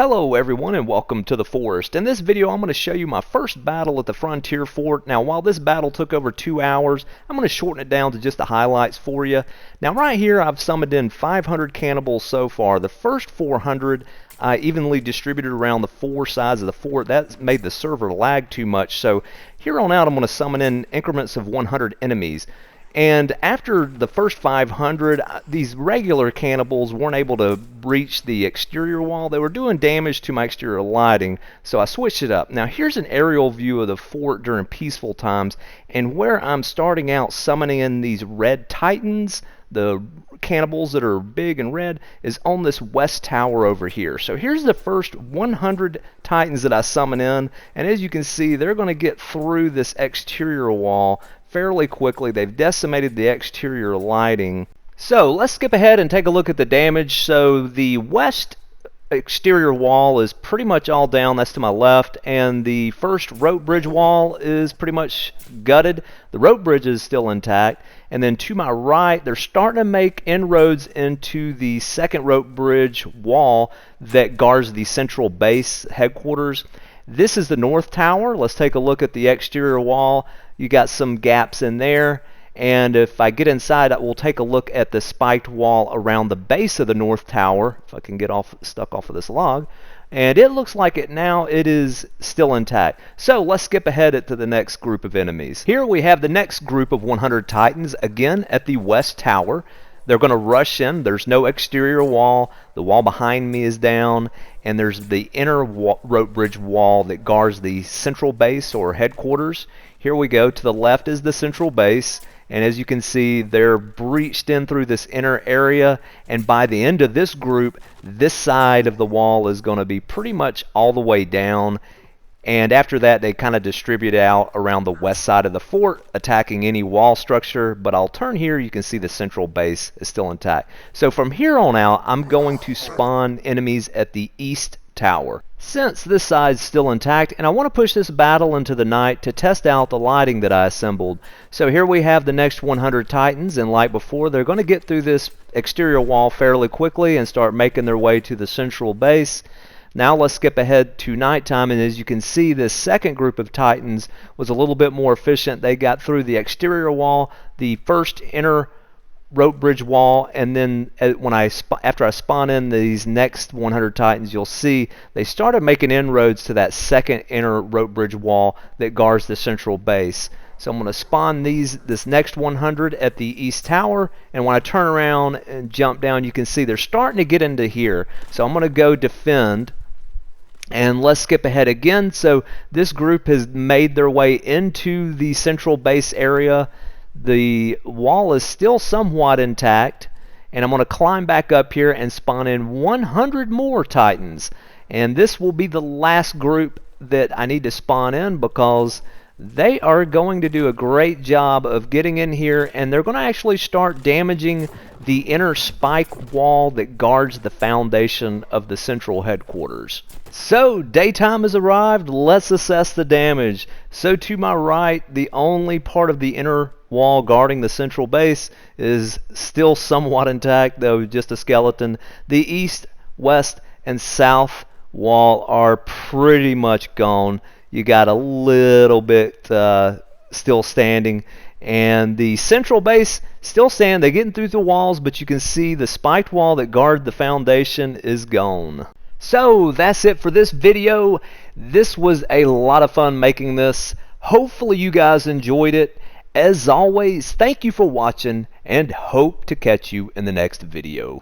Hello everyone and welcome to the Forest. In this video I'm going to show you my first battle at the Frontier Fort. Now while this battle took over 2 hours, I'm going to shorten it down to just the highlights for you. Now right here I've summoned in 500 cannibals so far. The first 400 I evenly distributed around the 4 sides of the fort. That made the server lag too much, so here on out I'm going to summon in increments of 100 enemies. And after the first 500, these regular cannibals weren't able to breach the exterior wall. They were doing damage to my exterior lighting, so I switched it up. Now here's an aerial view of the fort during peaceful times, and where I'm starting out summoning in these red titans, the cannibals that are big and red, is on this west tower over here. So here's the first 100 titans that I summon in, and as you can see, they're going to get through this exterior wall fairly quickly. They've decimated the exterior lighting. So let's skip ahead and take a look at the damage. So the west exterior wall is pretty much all down. That's to my left, and the first rope bridge wall is pretty much gutted. The rope bridge is still intact, and then to my right they're starting to make inroads into the second rope bridge wall that guards the central base headquarters. This is the north tower. Let's take a look at the exterior wall. You got some gaps in there, and if I get inside we'll take a look at the spiked wall around the base of the north tower, if I can get stuck off of this log, and it looks like it is still intact. So let's skip ahead to the next group of enemies. Here we have the next group of 100 titans, again at the west tower. They're going to rush in. There's no exterior wall. The wall behind me is down, and there's the inner rope bridge wall that guards the central base or headquarters. Here we go. To the left is the central base, and as you can see, they're breached in through this inner area, and by the end of this group, this side of the wall is going to be pretty much all the way down. And after that, they kind of distribute out around the west side of the fort, attacking any wall structure. But I'll turn here, you can see the central base is still intact. So from here on out, I'm going to spawn enemies at the east tower, since this side's still intact, and I want to push this battle into the night to test out the lighting that I assembled. So here we have the next 100 titans, and like before, they're going to get through this exterior wall fairly quickly and start making their way to the central base. Now let's skip ahead to nighttime, and as you can see, this second group of titans was a little bit more efficient. They got through the exterior wall, the first inner rope bridge wall, and then after I spawn in these next 100 titans, you'll see they started making inroads to that second inner rope bridge wall that guards the central base. So I'm going to spawn this next 100 at the east tower, and when I turn around and jump down, you can see they're starting to get into here. So I'm going to go defend. And let's skip ahead again. So this group has made their way into the central base area. The wall is still somewhat intact, and I'm going to climb back up here and spawn in 100 more titans. And this will be the last group that I need to spawn in, because they are going to do a great job of getting in here, and they're going to actually start damaging the inner spike wall that guards the foundation of the central headquarters. So daytime has arrived. Let's assess the damage. So to my right, the only part of the inner wall guarding the central base is still somewhat intact, though just a skeleton. The east, west, and south wall are pretty much gone. You got a little bit still standing, and the central base still standing. They're getting through the walls, but you can see the spiked wall that guards the foundation is gone. So that's it for this video. This was a lot of fun making this. Hopefully you guys enjoyed it. As always, thank you for watching, and hope to catch you in the next video.